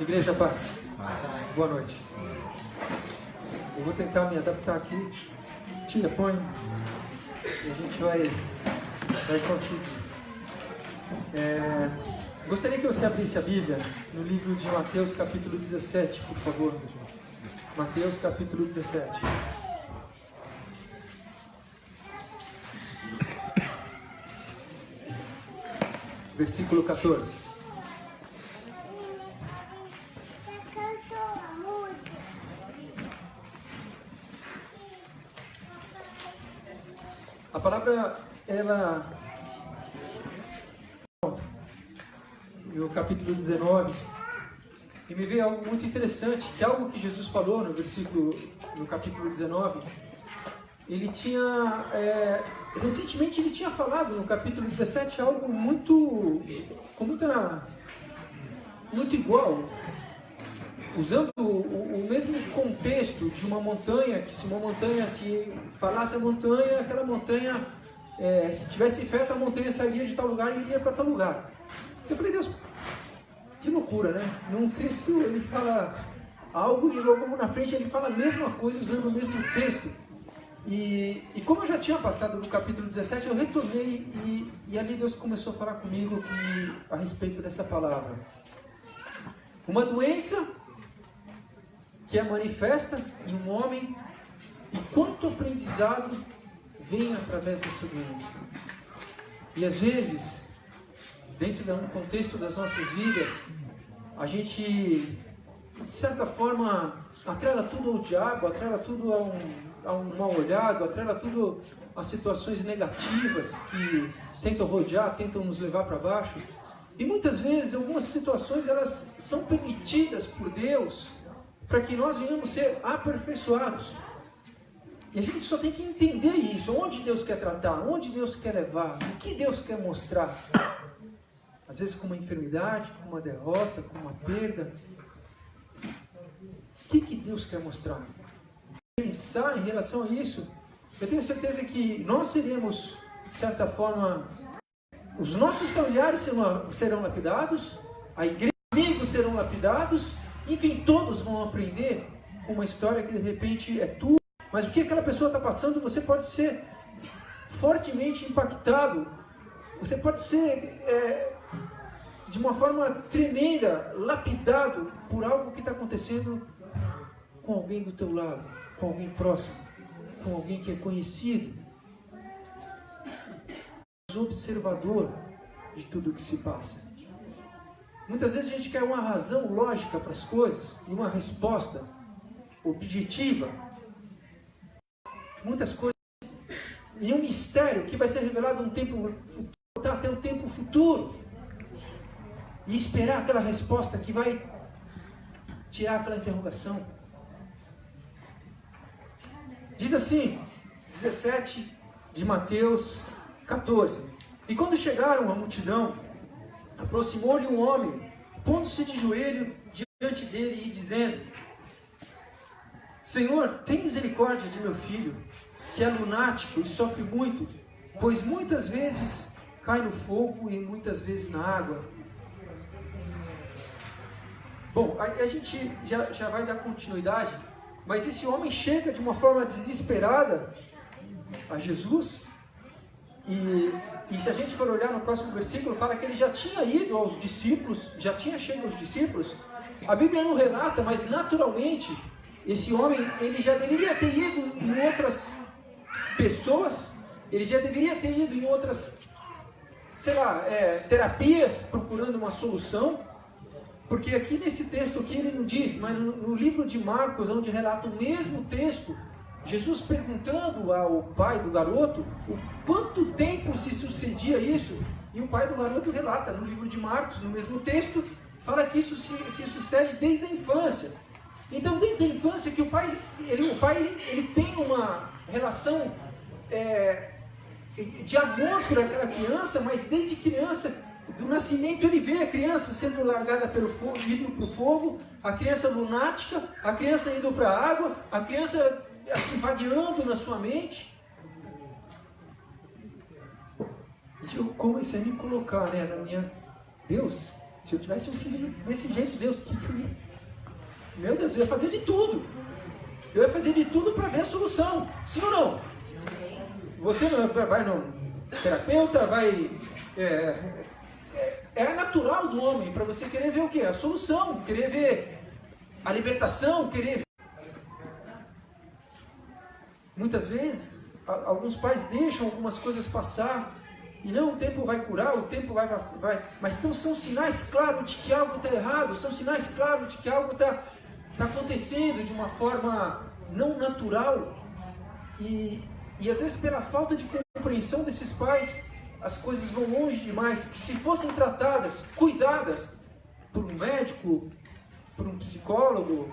Igreja Paz, boa noite. Eu vou tentar me adaptar aqui. Tira, põe. E a gente vai conseguir. Gostaria que você abrisse a Bíblia no livro de Mateus, capítulo 17, por favor. Mateus, capítulo 17. Versículo 14. A palavra, ela, no capítulo 19, e me veio algo muito interessante, que é algo que Jesus falou no capítulo 19, ele tinha, recentemente ele tinha falado no capítulo 17 algo muito igual, usando o mesmo contexto de uma montanha, que se uma montanha, se falasse a montanha, aquela montanha, se tivesse feito a montanha sairia de tal lugar e iria para tal lugar. Eu falei, Deus, que loucura, né? Num texto ele fala algo e logo na frente ele fala a mesma coisa usando o mesmo texto. E como eu já tinha passado no capítulo 17, eu retornei e ali Deus começou a falar comigo a respeito dessa palavra. Uma doença que é manifesta em um homem, e quanto aprendizado vem através dessa doença. E às vezes, dentro de um contexto das nossas vidas, a gente, de certa forma, atrela tudo ao diabo, atrela tudo a um mal olhado, atrela tudo a situações negativas que tentam rodear, tentam nos levar para baixo. E muitas vezes, algumas situações, elas são permitidas por Deus para que nós venhamos ser aperfeiçoados. E a gente só tem que entender isso, onde Deus quer tratar, onde Deus quer levar, o que Deus quer mostrar. Às vezes com uma enfermidade, com uma derrota, com uma perda. O que Deus quer mostrar? Pensar em relação a isso, eu tenho certeza que nós seremos, de certa forma, os nossos familiares serão lapidados, a igreja, amigos serão lapidados, enfim, todos vão aprender com uma história que de repente é tua, mas o que aquela pessoa está passando, você pode ser fortemente impactado, você pode ser de uma forma tremenda, lapidado por algo que está acontecendo com alguém do teu lado, com alguém próximo, com alguém que é conhecido. Observador de tudo que se passa. Muitas vezes a gente quer uma razão lógica para as coisas e uma resposta objetiva. Muitas coisas e um mistério que vai ser revelado no tempo futuro, até o tempo futuro, e esperar aquela resposta que vai tirar aquela interrogação. Diz assim, 17 de Mateus 14. E quando chegaram à multidão, aproximou-lhe um homem, pondo-se de joelho diante dele e dizendo: Senhor, tem misericórdia de meu filho, que é lunático e sofre muito, pois muitas vezes cai no fogo e muitas vezes na água. Bom, a gente já vai dar continuidade, mas esse homem chega de uma forma desesperada a Jesus. E se a gente for olhar no próximo versículo, fala que ele já tinha ido aos discípulos, já tinha chegado aos discípulos. A Bíblia não relata, mas naturalmente, esse homem, ele já deveria ter ido em outras pessoas, ele já deveria ter ido em outras, terapias, procurando uma solução, porque aqui nesse texto aqui ele não diz, mas no livro de Marcos, onde relata o mesmo texto, Jesus perguntando ao pai do garoto o quanto tempo se sucedia isso, e o pai do garoto relata no livro de Marcos, no mesmo texto, fala que isso se sucede desde a infância. Então, desde a infância que o pai ele tem uma relação de amor por aquela criança, mas desde criança, do nascimento, ele vê a criança sendo largada pelo fogo, indo para o fogo, a criança lunática, a criança indo para a água, a criança assim, vagueando na sua mente. Eu comecei a me colocar, na minha... Deus, Se eu tivesse um filho desse jeito, Deus, meu Deus, eu ia fazer de tudo. Eu ia fazer de tudo para ver a solução. Sim ou não? Você vai no terapeuta, vai... É natural do homem para você querer ver o quê? A solução, querer ver a libertação, querer ver... Muitas vezes, alguns pais deixam algumas coisas passar e não, o tempo vai curar, o tempo vai... Mas então são sinais claros de que algo está errado, são sinais claros de que algo está acontecendo de uma forma não natural. E às vezes pela falta de compreensão desses pais, as coisas vão longe demais. Que se fossem tratadas, cuidadas por um médico, por um psicólogo,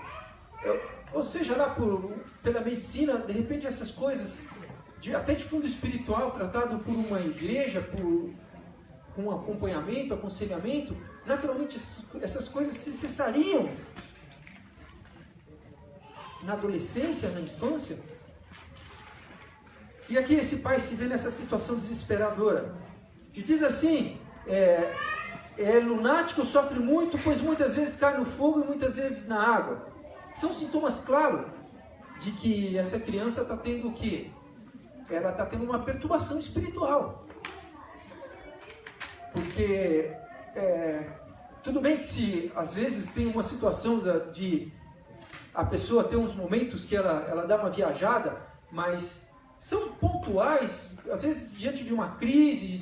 ou seja lá pela medicina, de repente essas coisas, até de fundo espiritual, tratado por uma igreja, com um acompanhamento, aconselhamento, naturalmente essas coisas se cessariam na adolescência, na infância. E aqui esse pai se vê nessa situação desesperadora. E diz assim, lunático, sofre muito, pois muitas vezes cai no fogo e muitas vezes na água. São sintomas claros de que essa criança está tendo o quê? Ela está tendo uma perturbação espiritual. Porque, tudo bem que se às vezes tem uma situação de a pessoa ter uns momentos que ela dá uma viajada, mas são pontuais, às vezes diante de uma crise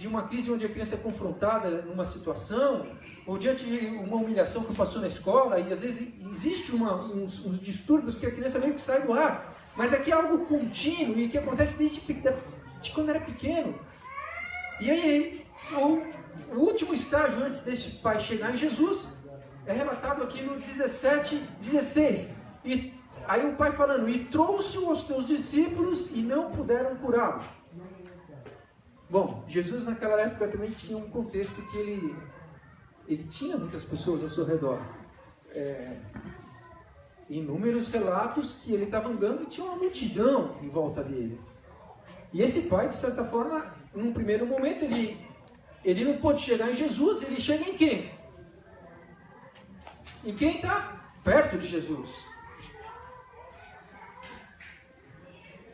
onde a criança é confrontada numa situação, ou diante de uma humilhação que passou na escola, e às vezes existe uns distúrbios que a criança meio que sai do ar, mas aqui é algo contínuo e que acontece desde quando era pequeno. E aí, o último estágio antes desse pai chegar em Jesus é relatado aqui no 17:16. E aí o pai falando, e trouxe-o aos teus discípulos e não puderam curá-lo. Bom, Jesus naquela época também tinha um contexto que ele tinha muitas pessoas ao seu redor. Inúmeros relatos que ele estava andando e tinha uma multidão em volta dele. E esse pai, de certa forma, num primeiro momento, ele não pôde chegar em Jesus, ele chega em quem? Em quem está perto de Jesus.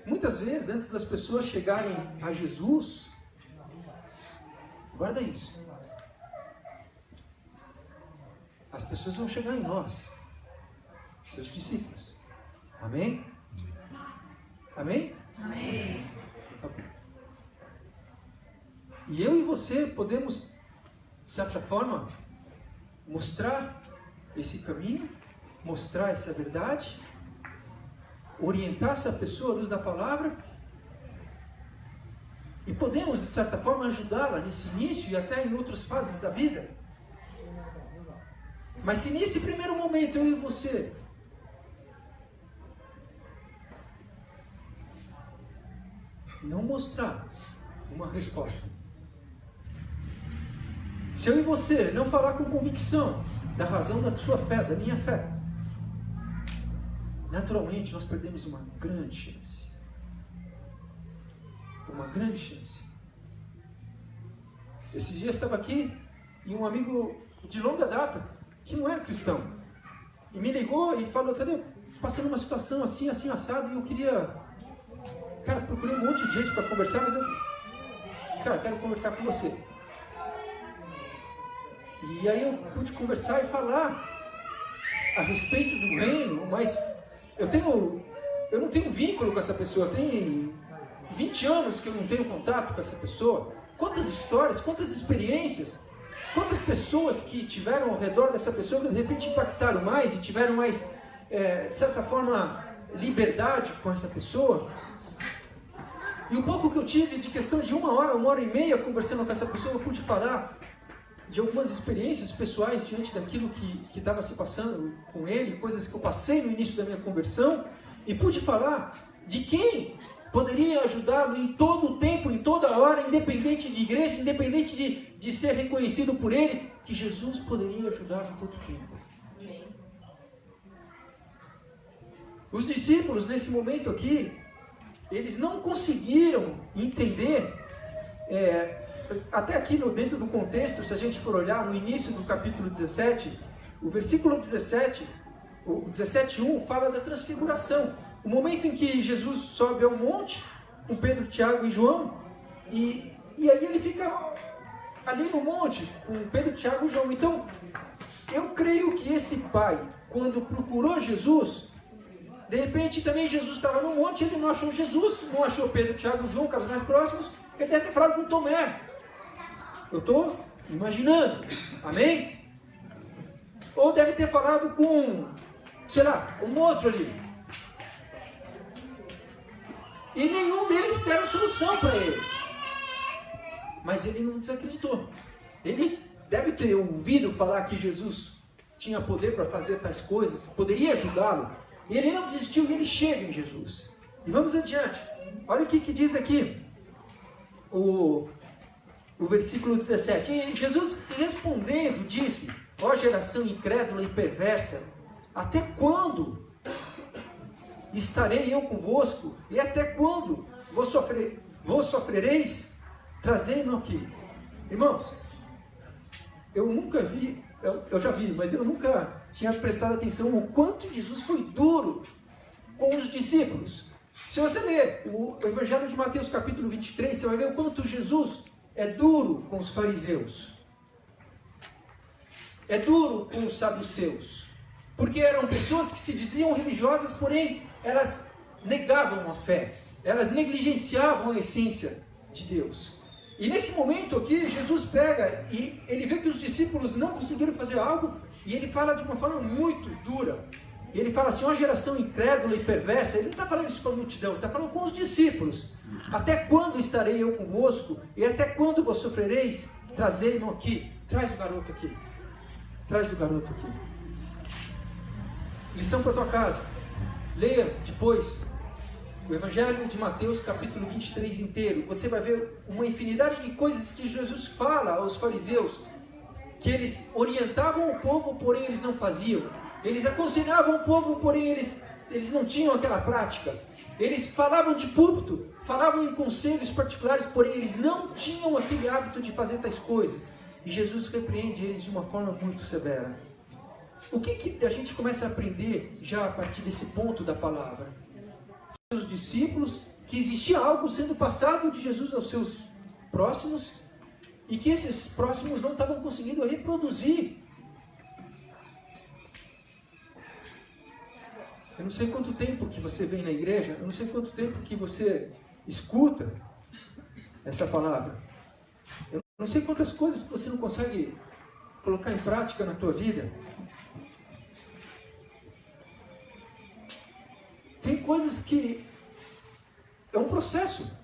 Muitas vezes, antes das pessoas chegarem a Jesus, guarda isso, as pessoas vão chegar em nós, seus discípulos. Amém? Amém? Amém. Tá bom. E eu e você podemos, de certa forma, mostrar esse caminho, mostrar essa verdade, orientar essa pessoa à luz da palavra, e podemos, de certa forma, ajudá-la nesse início e até em outras fases da vida. Mas se nesse primeiro momento eu e você não mostrar uma resposta, se eu e você não falar com convicção da razão da sua fé, da minha fé, naturalmente nós perdemos uma grande chance. Uma grande chance. Esses dias estava aqui e um amigo de longa data, que não era cristão, e me ligou e falou, Tadeu, passando uma situação assim, assim, assado, e eu queria... Cara, procurei um monte de gente para conversar, mas eu... Cara, quero conversar com você. E aí eu pude conversar e falar a respeito do reino, mas eu não tenho vínculo com essa pessoa, tem 20 anos que eu não tenho contato com essa pessoa. Quantas histórias, quantas experiências, quantas pessoas que tiveram ao redor dessa pessoa que de repente impactaram mais e tiveram mais, de certa forma, liberdade com essa pessoa. E o pouco que eu tive de questão de uma hora e meia conversando com essa pessoa, eu pude falar de algumas experiências pessoais diante daquilo que estava se passando com ele, coisas que eu passei no início da minha conversão, e pude falar de quem poderia ajudá-lo em todo o tempo, em toda hora, independente de igreja, independente de ser reconhecido por ele, que Jesus poderia ajudá-lo em todo o tempo. Os discípulos, nesse momento aqui, eles não conseguiram entender até aqui dentro do contexto, se a gente for olhar no início do capítulo 17, o versículo 17, o 17:1 fala da transfiguração. O momento em que Jesus sobe ao monte com Pedro, Tiago e João, e aí ele fica ali no monte com Pedro, Tiago e João. Então, eu creio que esse pai, quando procurou Jesus, de repente também Jesus estava no monte, ele não achou Jesus, não achou Pedro, Tiago e João, que eram os mais próximos, ele deve ter falado com Tomé. Eu estou imaginando, amém? Ou deve ter falado com, sei lá, um outro ali. E nenhum deles deram solução para ele. Mas ele não desacreditou. Ele deve ter ouvido falar que Jesus tinha poder para fazer tais coisas, poderia ajudá-lo. E ele não desistiu e ele chega em Jesus. E vamos adiante. Olha o que diz aqui o versículo 17. E Jesus respondendo disse: ó geração incrédula e perversa, até quando estarei eu convosco? E até quando vos sofrereis? Trazei-me aqui. Irmãos, eu nunca vi, eu já vi, mas eu nunca tinha prestado atenção o quanto Jesus foi duro com os discípulos. Se você ler o Evangelho de Mateus capítulo 23, você vai ver o quanto Jesus é duro com os fariseus. É duro com os saduceus. Porque eram pessoas que se diziam religiosas, porém elas negavam a fé. Elas negligenciavam a essência de Deus. E nesse momento aqui, Jesus pega e ele vê que os discípulos não conseguiram fazer algo, e ele fala de uma forma muito dura. E ele fala assim: ó geração incrédula e perversa. Ele não está falando isso para a multidão, ele está falando com os discípulos. Até quando estarei eu convosco? E até quando vos sofrereis? Trazei-no aqui. Traz o garoto aqui. Traz o garoto aqui. Lição para tua casa. Leia depois o Evangelho de Mateus capítulo 23 inteiro. Você vai ver uma infinidade de coisas que Jesus fala aos fariseus, que eles orientavam o povo, porém eles não faziam. Eles aconselhavam o povo, porém eles não tinham aquela prática. Eles falavam de púlpito, falavam em conselhos particulares, porém eles não tinham aquele hábito de fazer tais coisas. E Jesus repreende eles de uma forma muito severa. O que a gente começa a aprender já a partir desse ponto da palavra? Os discípulos, que existia algo sendo passado de Jesus aos seus próximos, e que esses próximos não estavam conseguindo reproduzir. Eu não sei quanto tempo que você vem na igreja, eu não sei quanto tempo que você escuta essa palavra. Eu não sei quantas coisas que você não consegue colocar em prática na tua vida. Tem coisas que é um processo.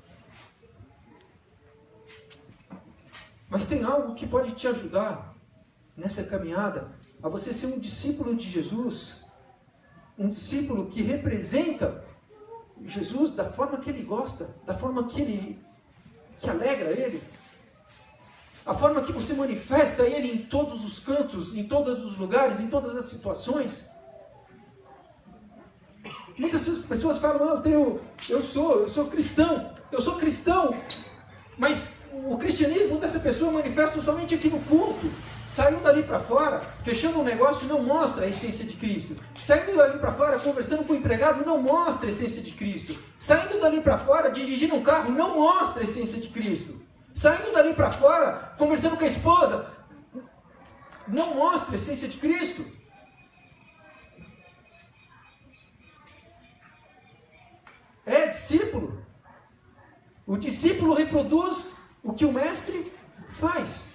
Mas tem algo que pode te ajudar nessa caminhada a você ser um discípulo de Jesus, um discípulo que representa Jesus da forma que ele gosta, da forma que alegra ele, a forma que você manifesta ele em todos os cantos, em todos os lugares, em todas as situações. Muitas pessoas falam: eu sou cristão, mas o cristianismo dessa pessoa manifesta somente aqui no culto. Saindo dali para fora, fechando um negócio, não mostra a essência de Cristo. Saindo dali para fora, conversando com o empregado, não mostra a essência de Cristo. Saindo dali para fora, dirigindo um carro, não mostra a essência de Cristo. Saindo dali para fora, conversando com a esposa, não mostra a essência de Cristo. É discípulo. O discípulo reproduz o que o mestre faz.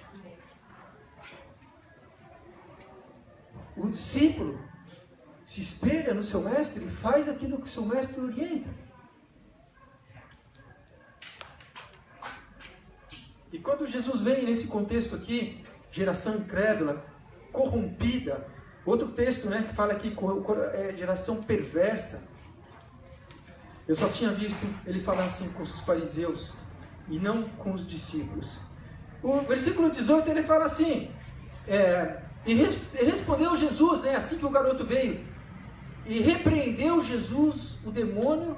O discípulo se espelha no seu mestre e faz aquilo que o seu mestre orienta. E quando Jesus vem nesse contexto aqui, geração incrédula, corrompida, outro texto, que fala aqui, geração perversa. Eu só tinha visto ele falar assim com os fariseus e não com os discípulos. O versículo 18 ele fala assim: e respondeu Jesus, assim que o garoto veio, e repreendeu Jesus o demônio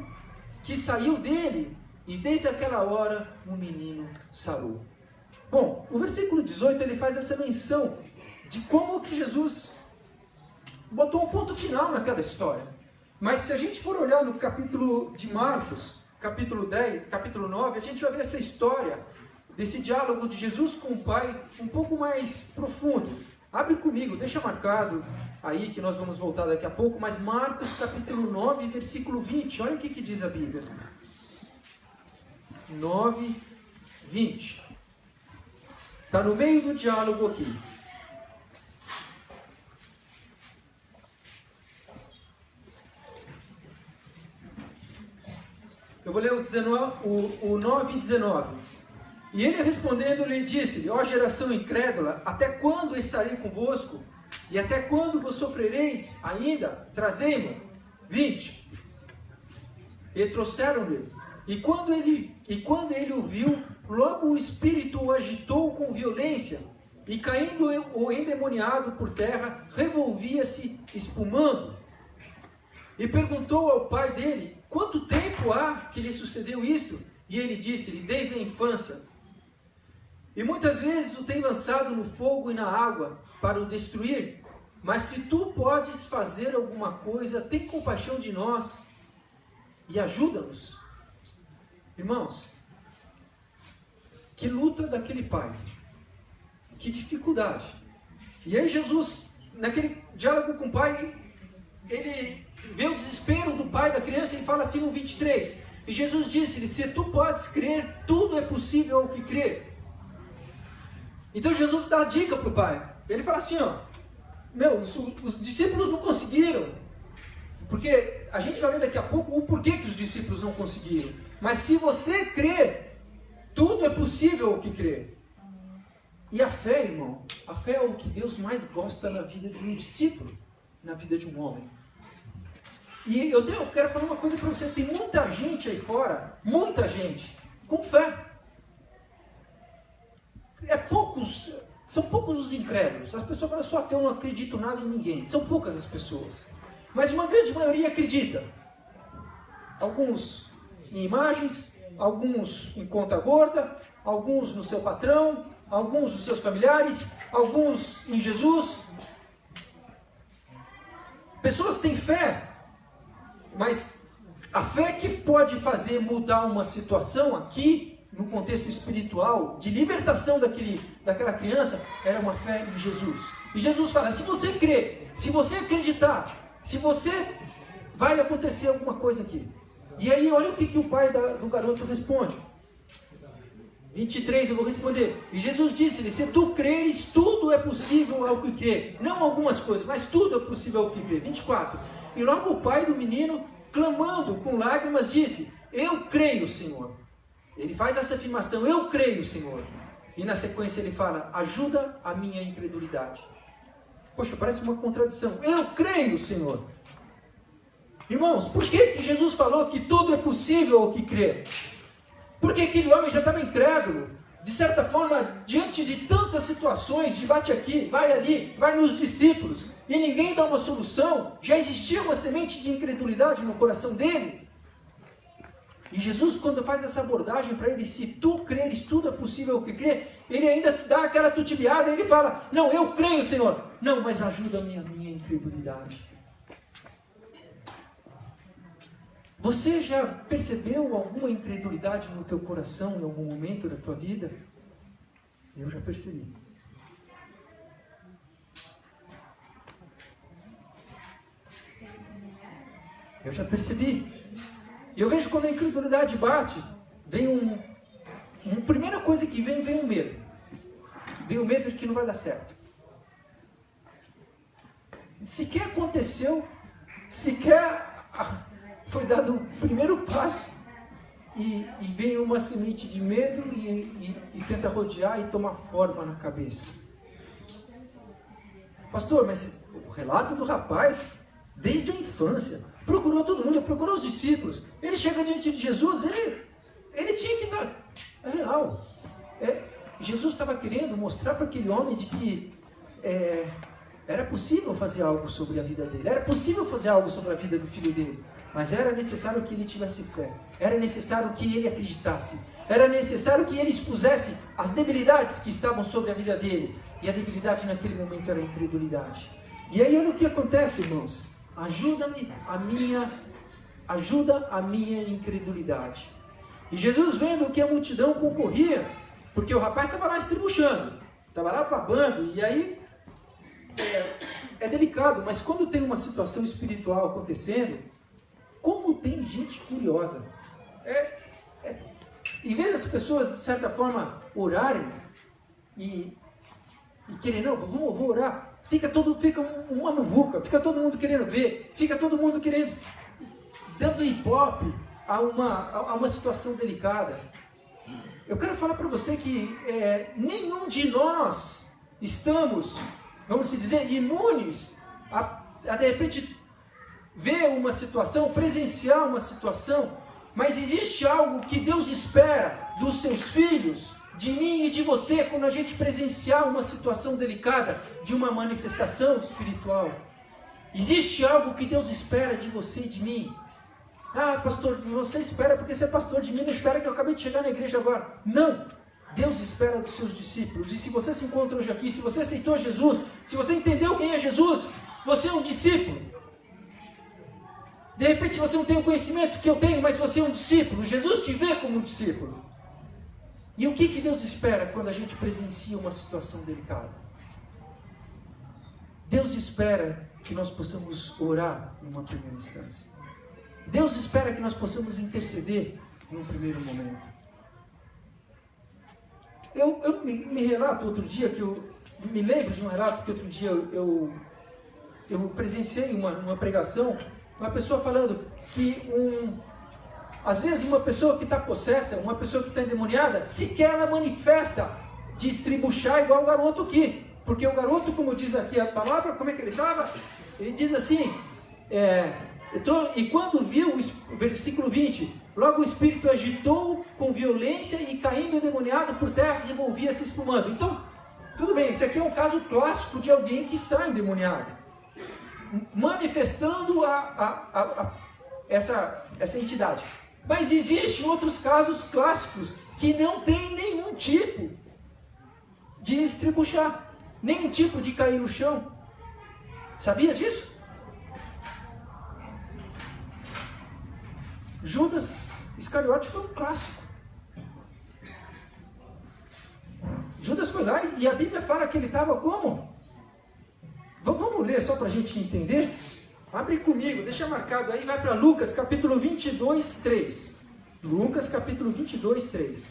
que saiu dele, e desde aquela hora o menino sarou. Bom, o versículo 18 ele faz essa menção de como que Jesus botou um ponto final naquela história. Mas se a gente for olhar no capítulo de Marcos, capítulo 10, capítulo 9, a gente vai ver essa história desse diálogo de Jesus com o Pai um pouco mais profundo. Abre comigo, deixa marcado aí que nós vamos voltar daqui a pouco, mas Marcos capítulo 9, versículo 20, olha o que diz a Bíblia. 9, 20. Está no meio do diálogo aqui. Eu vou ler o 9 e 19. E ele respondendo lhe disse-lhe: ó geração incrédula, até quando estarei convosco? E até quando vos sofrereis ainda? Trazei-mo. 20. E trouxeram-lhe. E quando ele o viu, logo o espírito o agitou com violência, e caindo o endemoniado por terra, revolvia-se espumando. E perguntou ao pai dele: quanto tempo há que lhe sucedeu isto? E ele disse-lhe: desde a infância. E muitas vezes o tem lançado no fogo e na água para o destruir. Mas se tu podes fazer alguma coisa, tem compaixão de nós e ajuda-nos. Irmãos, que luta daquele pai, que dificuldade. E aí Jesus, naquele diálogo com o pai, ele vê o desespero do pai da criança e fala assim no 23. E Jesus disse-lhe: se tu podes crer, tudo é possível ao que crer. Então Jesus dá a dica para o pai. Ele fala assim, ó, os discípulos não conseguiram. Porque a gente vai ver daqui a pouco o porquê que os discípulos não conseguiram. Mas se você crer, tudo é possível ao que crer. E a fé, irmão, a fé é o que Deus mais gosta na vida de um discípulo, na vida de um homem. E eu quero falar uma coisa para você: tem muita gente aí fora, muita gente, com fé. São poucos os incrédulos. As pessoas falam: eu sou ateu, não acredito nada em ninguém. São poucas as pessoas. Mas uma grande maioria acredita. Alguns em imagens, alguns em conta gorda, alguns no seu patrão, alguns nos seus familiares, alguns em Jesus. Pessoas têm fé, mas a fé que pode fazer mudar uma situação aqui, no contexto espiritual, de libertação daquela criança, era uma fé em Jesus. E Jesus fala: se você crer, se você acreditar, se você vai acontecer alguma coisa aqui. E aí olha o que o pai do garoto responde. 23 eu vou responder. E Jesus disse-lhe: se tu creres, tudo é possível ao que crer. Não algumas coisas, mas tudo é possível ao que crer. 24. E logo o pai do menino, clamando com lágrimas, disse: eu creio, Senhor. Ele faz essa afirmação: eu creio, Senhor. E na sequência ele fala: ajuda a minha incredulidade. Poxa, parece uma contradição. Eu creio, Senhor. Irmãos, por que Jesus falou que tudo é possível ao que crer? Porque aquele homem já estava incrédulo. De certa forma, diante de tantas situações, de bate aqui, vai ali, vai nos discípulos, e ninguém dá uma solução, já existia uma semente de incredulidade no coração dele. E Jesus, quando faz essa abordagem para ele: se tu creres, tudo é possível ao que crer, ele ainda dá aquela tutibiada, e ele fala: não, eu creio, Senhor. Não, mas ajuda a minha incredulidade. Você já percebeu alguma incredulidade no teu coração em algum momento da tua vida? Eu já percebi. Eu já percebi. E eu vejo quando a incredulidade bate, vem uma primeira coisa que vem um medo. Vem o medo de que não vai dar certo. Sequer aconteceu, sequer foi dado o primeiro passo, e vem uma semente de medo e tenta rodear e tomar forma na cabeça. Pastor, mas o relato do rapaz, desde a infância, procurou todo mundo, procurou os discípulos. Ele chega diante de Jesus, ele tinha que dar. É real. Jesus estava querendo mostrar para aquele homem de que era possível fazer algo sobre a vida dele. Era possível fazer algo sobre a vida do filho dele. Mas era necessário que ele tivesse fé. Era necessário que ele acreditasse. Era necessário que ele expusesse as debilidades que estavam sobre a vida dele. E a debilidade naquele momento era a incredulidade. E aí olha o que acontece, irmãos. Ajuda a minha incredulidade. E Jesus, vendo que a multidão concorria, porque o rapaz estava lá estribuchando, estava lá babando, e aí é delicado, mas quando tem uma situação espiritual acontecendo, como tem gente curiosa. Em vez das pessoas, de certa forma, orarem e querem, não, vou orar, fica uma muvuca, fica todo mundo querendo ver, fica todo mundo querendo, dando ibope a uma situação delicada. Eu quero falar para você que nenhum de nós estamos, vamos dizer, imunes a de repente ver uma situação, presenciar uma situação, mas existe algo que Deus espera dos seus filhos, de mim e de você, quando a gente presenciar uma situação delicada, de uma manifestação espiritual. Existe algo que Deus espera de você e de mim. Ah, pastor, você espera porque você é pastor de mim, não espera que eu acabei de chegar na igreja agora. Não! Deus espera dos seus discípulos. E se você se encontra hoje aqui, se você aceitou Jesus, se você entendeu quem é Jesus, você é um discípulo. De repente você não tem o conhecimento que eu tenho, mas você é um discípulo. Jesus te vê como um discípulo. E o que Deus espera quando a gente presencia uma situação delicada? Deus espera que nós possamos orar numa primeira instância. Deus espera que nós possamos interceder num primeiro momento. Eu me relato outro dia, me lembro de um relato que outro dia eu presenciei uma pregação, uma pessoa falando que às vezes uma pessoa que está possessa, uma pessoa que está endemoniada, sequer ela manifesta de estribuchar igual o garoto aqui. Porque o garoto, como diz aqui a palavra, como é que ele estava? Ele diz assim, e quando viu, versículo 20, logo o espírito agitou com violência e caindo endemoniado por terra, revolvia-se espumando. Então, tudo bem, esse aqui é um caso clássico de alguém que está endemoniado, manifestando essa entidade. Mas existem outros casos clássicos que não tem nenhum tipo de estribuchar, nenhum tipo de cair no chão. Sabia disso? Judas Iscariote foi um clássico. Judas foi lá e a Bíblia fala que ele estava como? Vamos ler só para a gente entender? Abre comigo, deixa marcado aí, vai para Lucas capítulo 22, 3. Lucas capítulo 22, 3.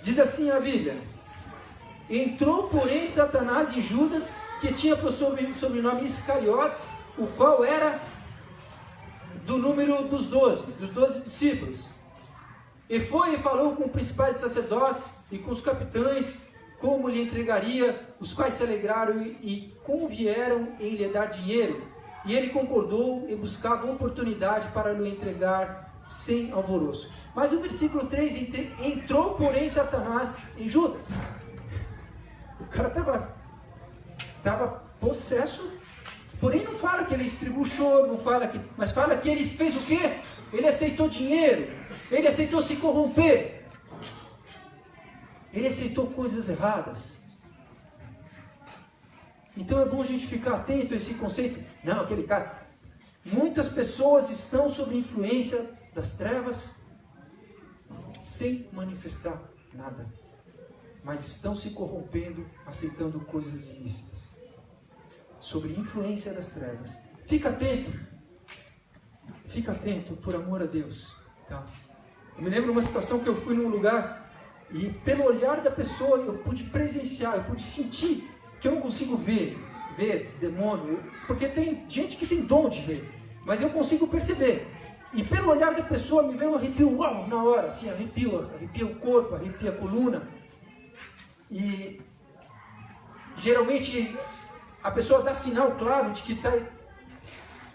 Diz assim a Bíblia: entrou, porém, Satanás em Judas, que tinha por sobrenome Iscariotes, o qual era do número dos 12 discípulos. E foi e falou com os principais sacerdotes e com os capitães, como lhe entregaria, os quais se alegraram e convieram em lhe dar dinheiro. E ele concordou e buscava oportunidade para lhe entregar sem alvoroço. Mas o versículo 3, entrou, porém, Satanás em Judas. O cara estava possesso. Porém não fala que ele estribuchou, mas fala que ele fez o quê? Ele aceitou dinheiro, ele aceitou se corromper, ele aceitou coisas erradas. Então é bom a gente ficar atento a esse conceito. Não, aquele cara. Muitas pessoas estão sob influência das trevas sem manifestar nada, mas estão se corrompendo, aceitando coisas ilícitas. Sobre influência das trevas. Fica atento, por amor a Deus. Tá? Eu me lembro de uma situação que eu fui num lugar e pelo olhar da pessoa eu pude presenciar, eu pude sentir que eu não consigo ver demônio, porque tem gente que tem dom de ver, mas eu consigo perceber. E pelo olhar da pessoa me veio um arrepio, uau, na hora, assim, arrepia o corpo, arrepia a coluna. E geralmente a pessoa dá sinal claro de que está...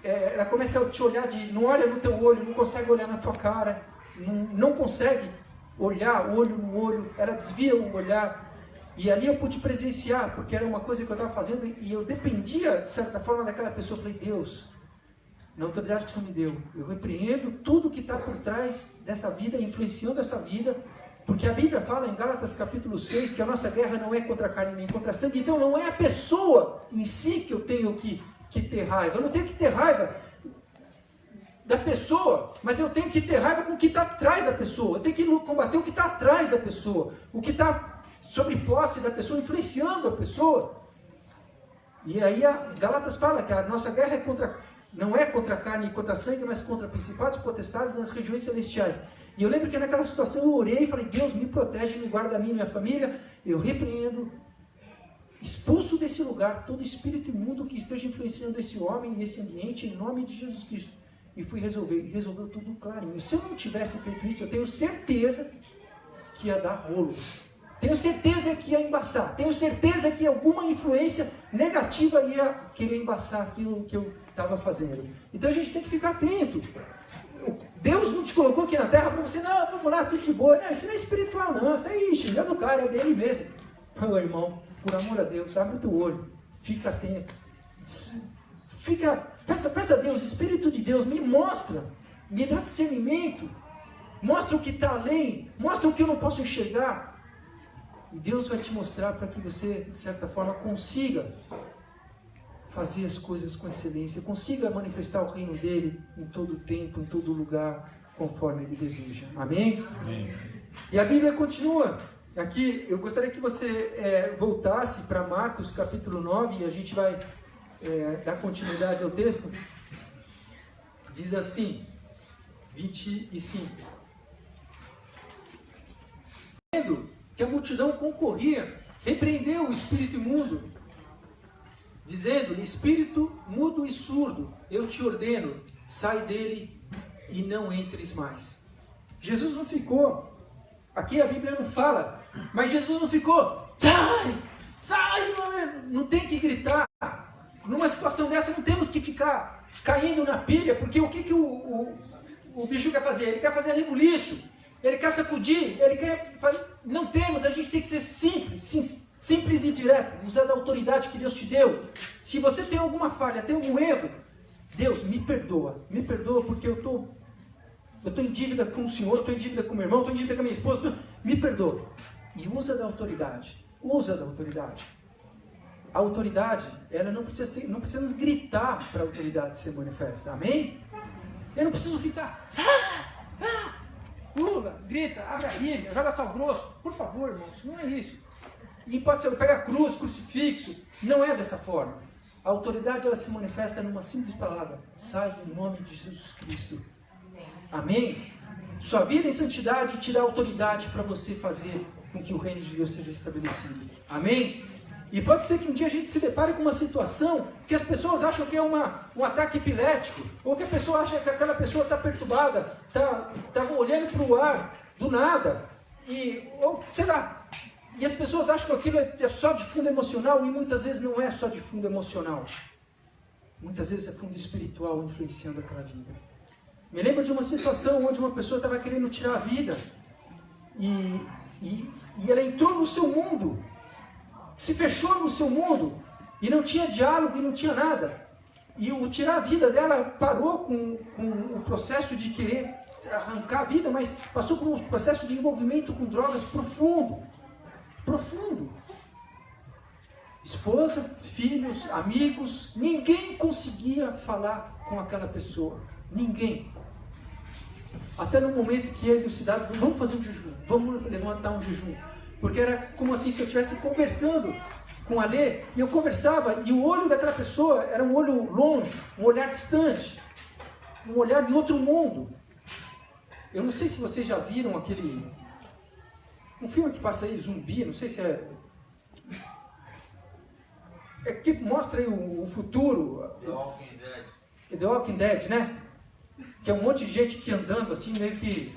ela começa a te olhar, não olha no teu olho, não consegue olhar na tua cara, não consegue olhar olho no olho, ela desvia o olhar. E ali eu pude presenciar, porque era uma coisa que eu estava fazendo e eu dependia, de certa forma, daquela pessoa. Eu falei, Deus, na autoridade que o Senhor me deu, eu repreendo tudo que está por trás dessa vida, influenciando essa vida, porque a Bíblia fala em Gálatas capítulo 6, que a nossa guerra não é contra a carne nem contra a sangue. Então não é a pessoa em si que eu tenho que ter raiva. Eu não tenho que ter raiva da pessoa, mas eu tenho que ter raiva com o que está atrás da pessoa. Eu tenho que combater o que está atrás da pessoa, o que está sobre posse da pessoa, influenciando a pessoa. E aí a Gálatas fala que a nossa guerra não é contra a carne e contra a sangue, mas contra principados e potestades nas regiões celestiais. E eu lembro que naquela situação eu orei e falei, Deus, me protege, me guarda a mim e minha família. Eu repreendo, expulso desse lugar todo espírito imundo que esteja influenciando esse homem e esse ambiente, em nome de Jesus Cristo. E fui resolver, e resolveu tudo clarinho. Se eu não tivesse feito isso, eu tenho certeza que ia dar rolo. Tenho certeza que ia embaçar. Tenho certeza que alguma influência negativa ia querer embaçar aquilo que eu estava fazendo. Então a gente tem que ficar atento. Deus não te colocou aqui na terra para você, não, vamos lá, tudo de boa. Não, isso não é espiritual, não. Isso aí, xingando o cara, é dele mesmo. Meu irmão, por amor a Deus, abre o teu olho. Fica atento. Peça a Deus, Espírito de Deus, me mostra. Me dá discernimento. Mostra o que está além. Mostra o que eu não posso enxergar. E Deus vai te mostrar para que você, de certa forma, consiga fazer as coisas com excelência, consiga manifestar o reino dele em todo tempo, em todo lugar, conforme ele deseja. Amém? Amém. E a Bíblia continua. Aqui, eu gostaria que você voltasse para Marcos capítulo 9, e a gente vai dar continuidade ao texto. Diz assim, 25. Vendo que a multidão concorria, repreendeu o espírito imundo, dizendo-lhe, espírito mudo e surdo, eu te ordeno, sai dele e não entres mais. Jesus não ficou, aqui a Bíblia não fala, mas Jesus não ficou, sai, não tem que gritar. Numa situação dessa não temos que ficar caindo na pilha, porque o que o bicho quer fazer? Ele quer fazer rebuliço, ele quer sacudir, ele quer fazer... Não temos, a gente tem que ser simples e direto, usar da autoridade que Deus te deu. Se você tem alguma falha, tem algum erro, Deus, me perdoa porque eu estou em dívida com o Senhor, estou em dívida com o meu irmão, estou em dívida com a minha esposa, me perdoa. E usa da autoridade, A autoridade, ela não precisa nos gritar para a autoridade ser manifesta, amém? Eu não preciso ficar, pula, grita, abre a Bíblia, joga sal grosso, por favor, irmãos, não é isso. E pode ser, pega a cruz, crucifixo, não é dessa forma. A autoridade, ela se manifesta numa simples palavra, sai no nome de Jesus Cristo, amém? Sua vida em santidade te dá autoridade para você fazer com que o reino de Deus seja estabelecido, amém? E pode ser que um dia a gente se depare com uma situação que as pessoas acham que é um ataque epilético, ou que a pessoa acha que aquela pessoa está perturbada, está olhando para o ar do nada, ou sei lá, e as pessoas acham que aquilo é só de fundo emocional, e muitas vezes não é só de fundo emocional. Muitas vezes é fundo espiritual influenciando aquela vida. Me lembro de uma situação onde uma pessoa estava querendo tirar a vida, e ela entrou no seu mundo, se fechou no seu mundo, e não tinha diálogo, e não tinha nada. E o tirar a vida dela parou com o processo de querer arrancar a vida, mas passou por um processo de envolvimento com drogas profundo. Esposa, filhos, amigos, ninguém conseguia falar com aquela pessoa. Ninguém. Até no momento que ele e o cidadão, vamos fazer um jejum, vamos levantar um jejum. Porque era como assim se eu estivesse conversando com a Lê, e eu conversava, e o olho daquela pessoa era um olho longe, um olhar distante, um olhar em outro mundo. Eu não sei se vocês já viram um filme que passa aí, Zumbi, não sei se que mostra aí o futuro. The Walking Dead. The Walking Dead, né? Que é um monte de gente que andando assim, meio que...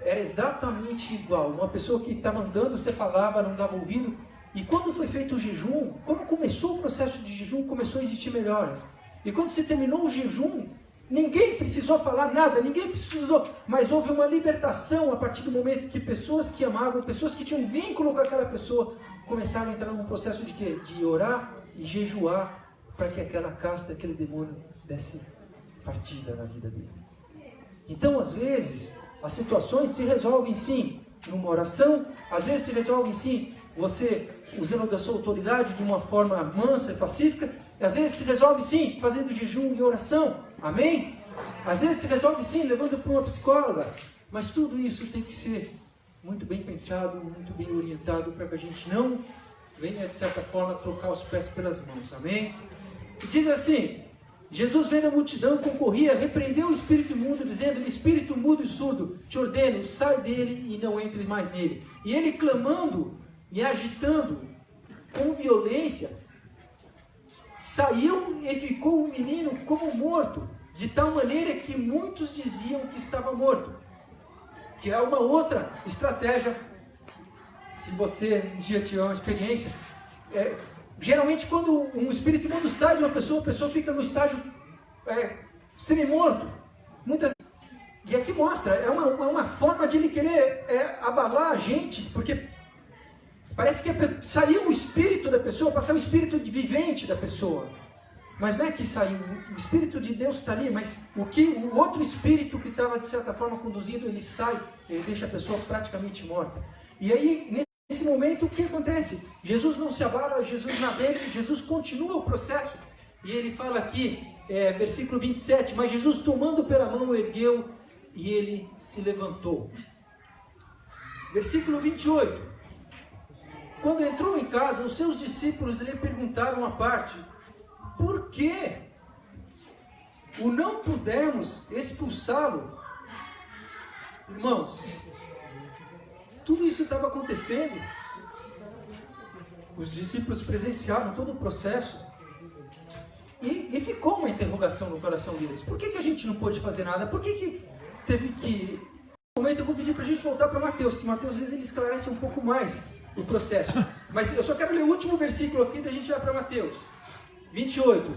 Era exatamente igual. Uma pessoa que estava andando, você falava, não dava ouvido. E quando foi feito o jejum, quando começou o processo de jejum, começou a existir melhoras. E quando se terminou o jejum, Ninguém precisou falar nada, ninguém precisou, mas houve uma libertação a partir do momento que pessoas que amavam, pessoas que tinham vínculo com aquela pessoa, começaram a entrar num processo de quê? De orar e jejuar para que aquela casta, aquele demônio desse partida na vida dele. Então, às vezes, as situações se resolvem sim numa oração, às vezes se resolvem sim você usando da sua autoridade de uma forma mansa e pacífica, e às vezes se resolve sim fazendo jejum e oração, amém? Às vezes se resolve sim levando para uma psicóloga, mas tudo isso tem que ser muito bem pensado, muito bem orientado, para que a gente não venha de certa forma trocar os pés pelas mãos, amém? E diz assim, Jesus vendo a multidão concorria, repreendeu o espírito imundo, dizendo, espírito mudo e surdo, te ordeno, sai dele e não entre mais nele. E ele clamando e agitando com violência, saiu e ficou o menino como morto, de tal maneira que muitos diziam que estava morto. Que é uma outra estratégia, se você um dia tiver uma experiência, geralmente quando um espírito imundo sai de uma pessoa, a pessoa fica no estágio semi-morto. E aqui mostra, é uma forma de ele querer abalar a gente, porque parece que saiu o espírito da pessoa, passou o espírito vivente da pessoa. Mas não é que saiu, o Espírito de Deus está ali, mas o outro espírito que estava de certa forma conduzindo, ele sai, ele deixa a pessoa praticamente morta. E aí, nesse momento, o que acontece? Jesus não se abala, Jesus na dele, Jesus continua o processo. E ele fala aqui, versículo 27, mas Jesus tomando pela mão o ergueu e ele se levantou. Versículo 28, quando entrou em casa, os seus discípulos lhe perguntaram à parte, por que o não pudemos expulsá-lo? Irmãos, tudo isso estava acontecendo. Os discípulos presenciaram todo o processo. E ficou uma interrogação no coração deles. Por que a gente não pôde fazer nada? Por que teve que... No momento eu vou pedir para a gente voltar para Mateus, que Mateus às vezes ele esclarece um pouco mais o processo. Mas eu só quero ler o último versículo aqui, daí a gente vai para Mateus 28.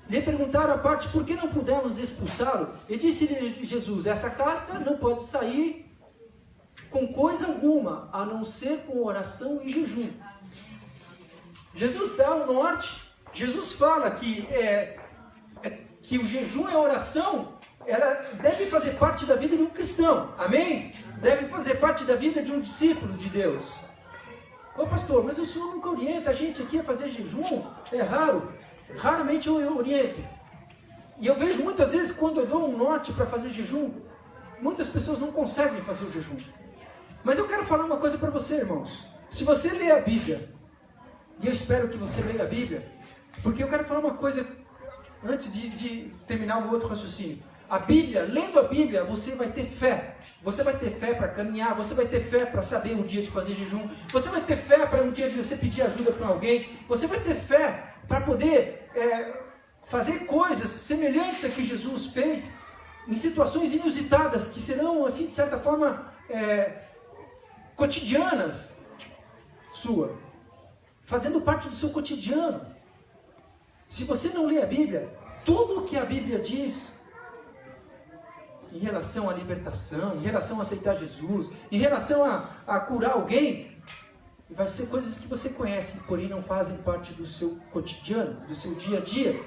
Lhe perguntaram à parte, por que não pudemos expulsá-lo? E disse-lhe Jesus, essa casta não pode sair com coisa alguma, a não ser com oração e jejum. Jesus dá o norte, Jesus fala que o jejum e a oração, ela deve fazer parte da vida de um cristão, amém? Deve fazer parte da vida de um discípulo de Deus. Ô pastor, mas o senhor nunca orienta a gente aqui a fazer jejum? É raro. Raramente eu oriento. E eu vejo muitas vezes quando eu dou um norte para fazer jejum, muitas pessoas não conseguem fazer o jejum. Mas eu quero falar uma coisa para você, irmãos. Se você lê a Bíblia, e eu espero que você leia a Bíblia, porque eu quero falar uma coisa antes de terminar o outro raciocínio. A Bíblia, lendo a Bíblia, você vai ter fé. Você vai ter fé para caminhar, você vai ter fé para saber um dia de fazer jejum, você vai ter fé para um dia de você pedir ajuda para alguém, você vai ter fé para poder fazer coisas semelhantes a que Jesus fez em situações inusitadas, que serão, assim, de certa forma, cotidianas sua, fazendo parte do seu cotidiano. Se você não lê a Bíblia, tudo o que a Bíblia diz em relação à libertação, em relação a aceitar Jesus, em relação a curar alguém, vai ser coisas que você conhece, porém não fazem parte do seu cotidiano, do seu dia a dia.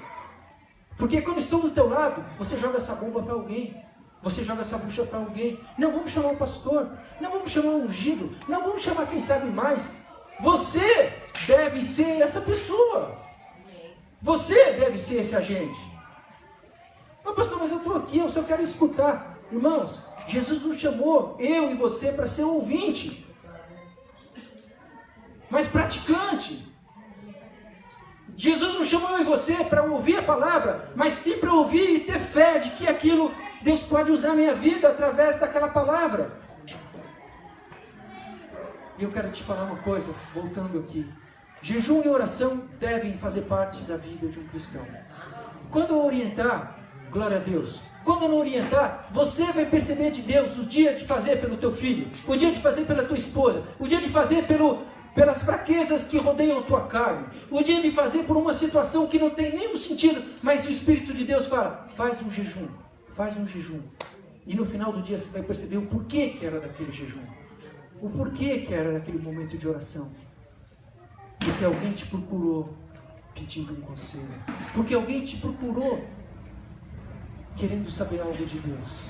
Porque quando estão do teu lado, você joga essa bomba para alguém, você joga essa bucha para alguém. Não vamos chamar o pastor, não vamos chamar o ungido, não vamos chamar quem sabe mais. Você deve ser essa pessoa. Você deve ser esse agente. Não, pastor, mas eu estou aqui, eu só quero escutar. Irmãos, Jesus nos chamou, eu e você, para ser ouvinte, mas praticante. Jesus nos chamou eu e você para ouvir a palavra, mas sim para ouvir e ter fé de que aquilo Deus pode usar a minha vida através daquela palavra. E eu quero te falar uma coisa, voltando aqui. Jejum e oração devem fazer parte da vida de um cristão. Quando eu orientar, glória a Deus. Quando eu não orientar, você vai perceber de Deus o dia de fazer pelo teu filho, o dia de fazer pela tua esposa, o dia de fazer pelas fraquezas que rodeiam a tua carne. Podia me fazer por uma situação que não tem nenhum sentido, mas o Espírito de Deus fala, faz um jejum. E no final do dia você vai perceber o porquê que era daquele jejum. O porquê que era daquele momento de oração. Porque alguém te procurou pedindo um conselho. Porque alguém te procurou querendo saber algo de Deus.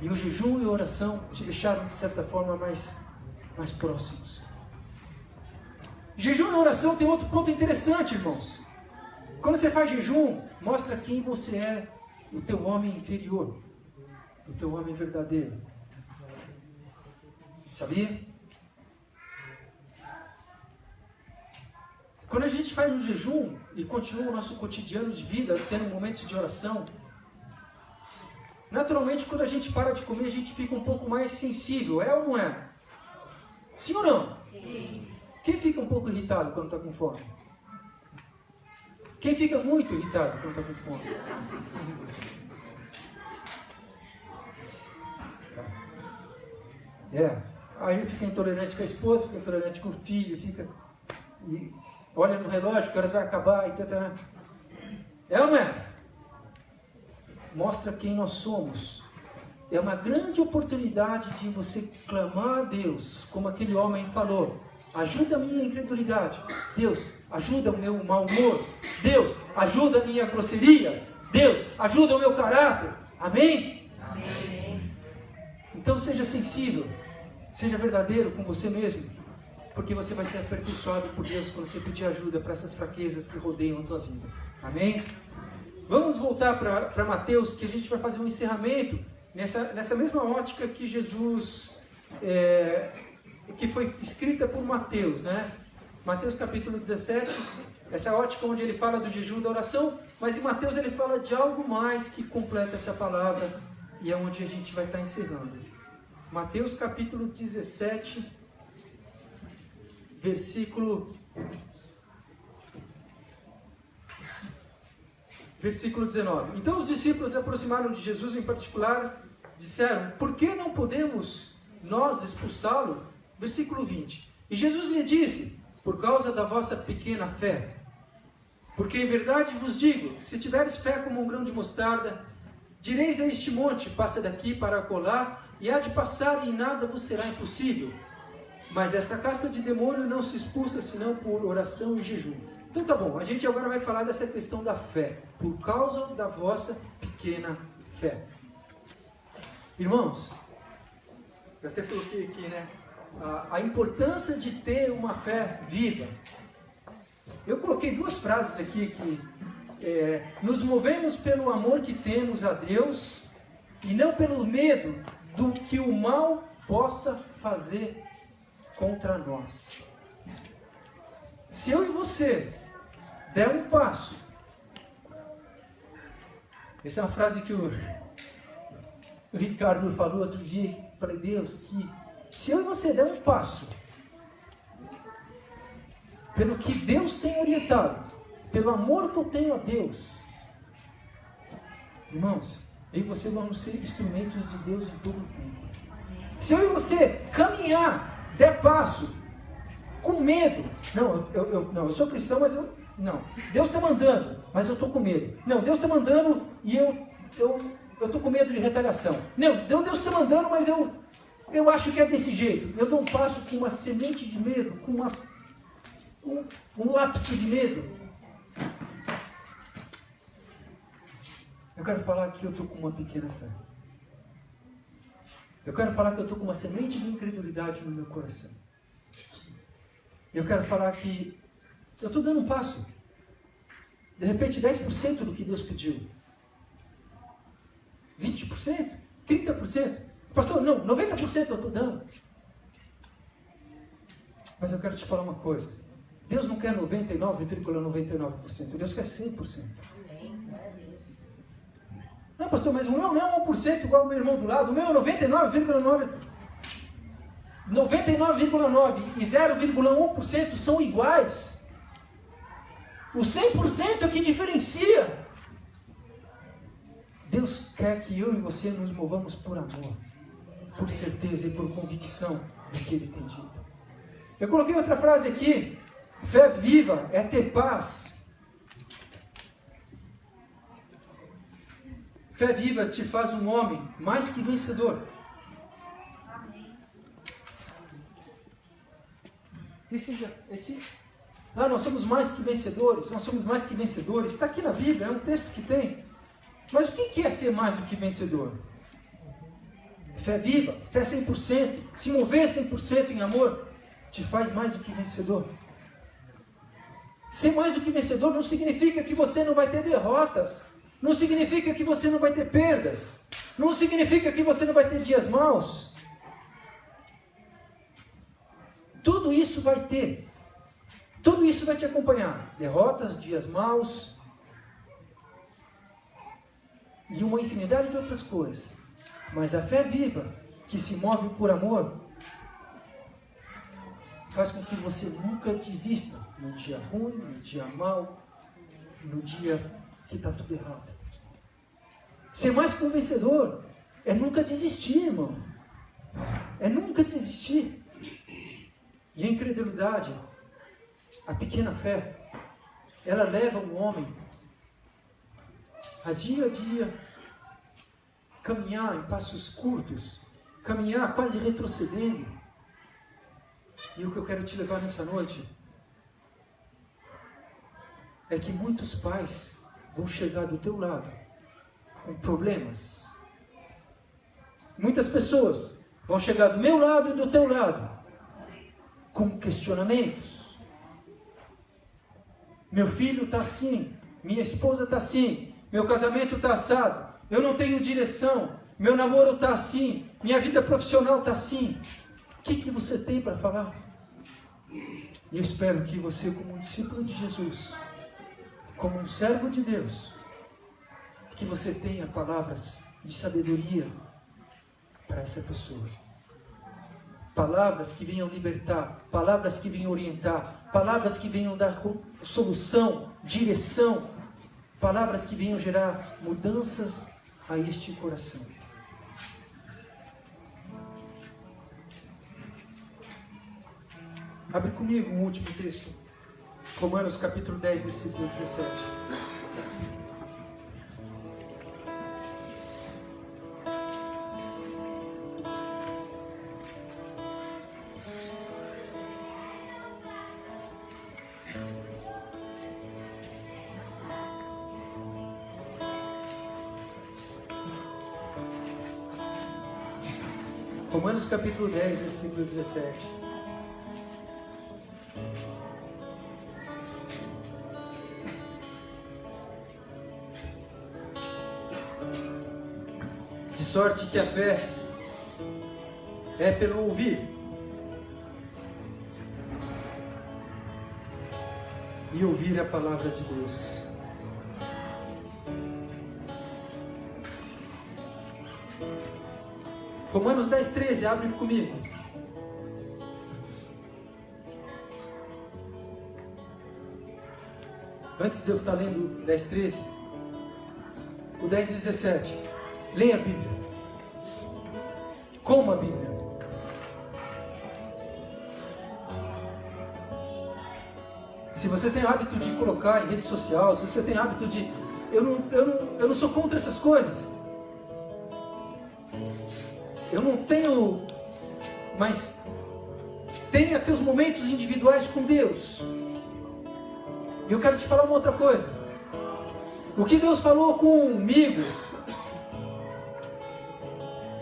E o jejum e a oração te deixaram, de certa forma, mais próximos. Jejum e oração tem outro ponto interessante, irmãos. Quando você faz jejum, mostra quem você é, o teu homem interior, o teu homem verdadeiro. Sabia? Quando a gente faz um jejum e continua o nosso cotidiano de vida, tendo momentos de oração, naturalmente quando a gente para de comer, a gente fica um pouco mais sensível, é ou não é? Sim ou não? Sim. Quem fica um pouco irritado quando está com fome? Quem fica muito irritado quando está com fome? Aí ele fica intolerante com a esposa, fica intolerante com o filho, fica... E olha no relógio, que horas vai acabar, e tá. É ou não é? Mostra quem nós somos. É uma grande oportunidade de você clamar a Deus, como aquele homem falou. Ajuda a minha incredulidade. Deus, ajuda o meu mau humor. Deus, ajuda a minha grosseria. Deus, ajuda o meu caráter. Amém? Amém. Então seja sensível. Seja verdadeiro com você mesmo. Porque você vai ser aperfeiçoado por Deus quando você pedir ajuda para essas fraquezas que rodeiam a tua vida. Amém? Vamos voltar para Mateus, que a gente vai fazer um encerramento nessa mesma ótica que Jesus, que foi escrita por Mateus, né? Mateus capítulo 17, essa ótica onde ele fala do jejum e da oração, mas em Mateus ele fala de algo mais que completa essa palavra e é onde a gente vai estar encerrando. Mateus capítulo 17, versículo 19. Então os discípulos se aproximaram de Jesus em particular, disseram, por que não podemos nós expulsá-lo? Versículo 20. E Jesus lhe disse, por causa da vossa pequena fé. Porque em verdade vos digo, se tiveres fé como um grão de mostarda, direis a este monte, passa daqui para acolá, e há de passar e em nada vos será impossível. Mas esta casta de demônio não se expulsa senão por oração e jejum. Então tá bom, a gente agora vai falar dessa questão da fé. Por causa da vossa pequena fé. Irmãos, eu até coloquei aqui, né? A importância de ter uma fé viva. Eu coloquei duas frases aqui que nos movemos pelo amor que temos a Deus e não pelo medo do que o mal possa fazer contra nós. Se eu e você der um passo, essa é uma frase que o Ricardo falou outro dia, falei, Deus, que se eu e você der um passo pelo que Deus tem orientado, pelo amor que eu tenho a Deus, irmãos, eu e você vamos ser instrumentos de Deus em todo o tempo. Se eu e você caminhar, der passo, com medo, não, eu sou cristão, mas não, Deus está mandando, mas eu estou com medo. Não, Deus está mandando e eu estou com medo de retaliação. Não, Deus está mandando, mas eu acho que é desse jeito. Eu dou um passo com uma semente de medo, com um lapso de medo. Eu quero falar que eu estou com uma pequena fé. Eu quero falar que eu estou com uma semente de incredulidade no meu coração. Eu quero falar que eu estou dando um passo. De repente 10% do que Deus pediu. 20%? 30%? Pastor, não, 90% eu estou dando. Mas eu quero te falar uma coisa. Deus não quer 99,99%. Deus quer 100%. Não, pastor, mas o meu não é 1% igual ao meu irmão do lado. O meu é 99,9%. 99,9% e 0,1% são iguais. O 100% é que diferencia. Deus quer que eu e você nos movamos por amor, por certeza e por convicção do que Ele tem dito. Eu coloquei outra frase aqui. Fé viva é ter paz. Fé viva te faz um homem mais que vencedor. Nós somos mais que vencedores, nós somos mais que vencedores. Está aqui na Bíblia, é um texto que tem. Mas o que é ser mais do que vencedor? Fé viva, fé 100%, se mover 100% em amor, te faz mais do que vencedor. Ser mais do que vencedor não significa que você não vai ter derrotas, não significa que você não vai ter perdas, não significa que você não vai ter dias maus. Tudo isso vai ter, tudo isso vai te acompanhar, derrotas, dias maus e uma infinidade de outras coisas. Mas a fé viva, que se move por amor, faz com que você nunca desista no dia ruim, no dia mau, no dia que está tudo errado. Ser mais que um vencedor é nunca desistir, irmão. É nunca desistir. E a incredulidade, a pequena fé, ela leva um homem a dia, caminhar em passos curtos, caminhar quase retrocedendo. E o que eu quero te levar nessa noite é que muitos pais vão chegar do teu lado com problemas. Muitas pessoas vão chegar do meu lado e do teu lado com questionamentos. Meu filho está assim, minha esposa está assim, meu casamento está assado, eu não tenho direção, meu namoro está assim, minha vida profissional está assim. O que você tem para falar? E eu espero que você, como um discípulo de Jesus, como um servo de Deus, que você tenha palavras de sabedoria para essa pessoa. Palavras que venham libertar, palavras que venham orientar, palavras que venham dar solução, direção, palavras que venham gerar mudanças a este coração. Abre comigo um último texto. Romanos capítulo 10, versículo 17. Romanos capítulo 10, versículo 17. De sorte que a fé é pelo ouvir, e ouvir a palavra de Deus. Romanos 10, 13, abre comigo. Antes de eu estar lendo 10, 13, o 10, 17. Leia a Bíblia. Coma a Bíblia. Se você tem hábito de colocar em rede social, se você tem hábito de... Eu não sou contra essas coisas. Eu não tenho... Mas tenha teus momentos individuais com Deus. E eu quero te falar uma outra coisa. O que Deus falou comigo,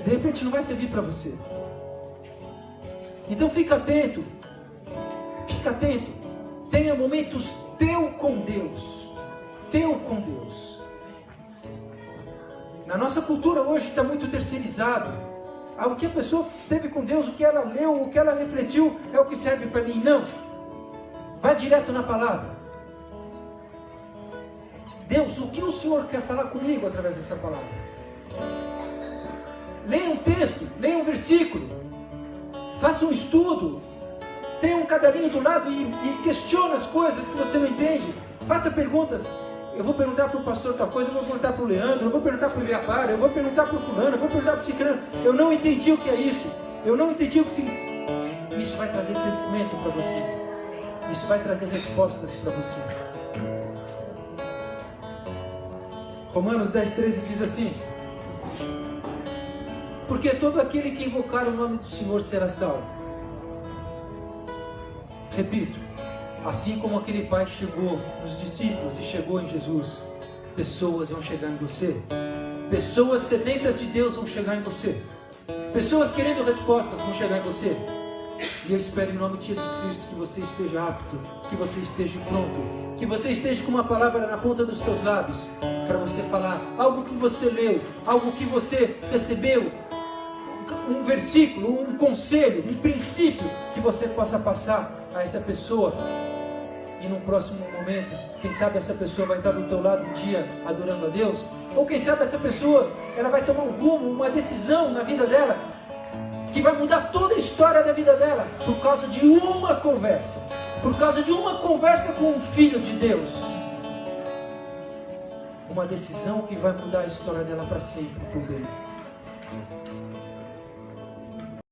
de repente não vai servir para você. Então fica atento. Fica atento. Tenha momentos teu com Deus. Teu com Deus. Na nossa cultura hoje está muito terceirizado. O que a pessoa teve com Deus, o que ela leu, o que ela refletiu, é o que serve para mim. Não. Vai direto na palavra. Deus, o que o Senhor quer falar comigo através dessa palavra? Leia um texto, leia um versículo, faça um estudo, tenha um caderninho do lado e questione as coisas que você não entende. Faça perguntas. Eu vou perguntar para o pastor tal coisa, eu vou perguntar para o Leandro, eu vou perguntar para o Ibiapara, eu vou perguntar para o fulano, eu vou perguntar para o ciclano. Eu não entendi o que é isso, eu não entendi o que significa. Isso vai trazer crescimento para você. Isso vai trazer respostas para você. Romanos 10:13 diz assim: porque todo aquele que invocar o nome do Senhor será salvo. Repito, assim como aquele pai chegou nos discípulos e chegou em Jesus, pessoas vão chegar em você. Pessoas sedentas de Deus vão chegar em você. Pessoas querendo respostas vão chegar em você. E eu espero em nome de Jesus Cristo que você esteja apto, que você esteja pronto, que você esteja com uma palavra na ponta dos teus lábios, para você falar algo que você leu, algo que você recebeu, um versículo, um conselho, um princípio, que você possa passar a essa pessoa. E no próximo momento, quem sabe essa pessoa vai estar do teu lado um dia adorando a Deus, ou quem sabe essa pessoa, ela vai tomar um rumo, uma decisão na vida dela, que vai mudar toda a história da vida dela, por causa de uma conversa, por causa de uma conversa com um filho de Deus. Uma decisão que vai mudar a história dela para sempre, por bem.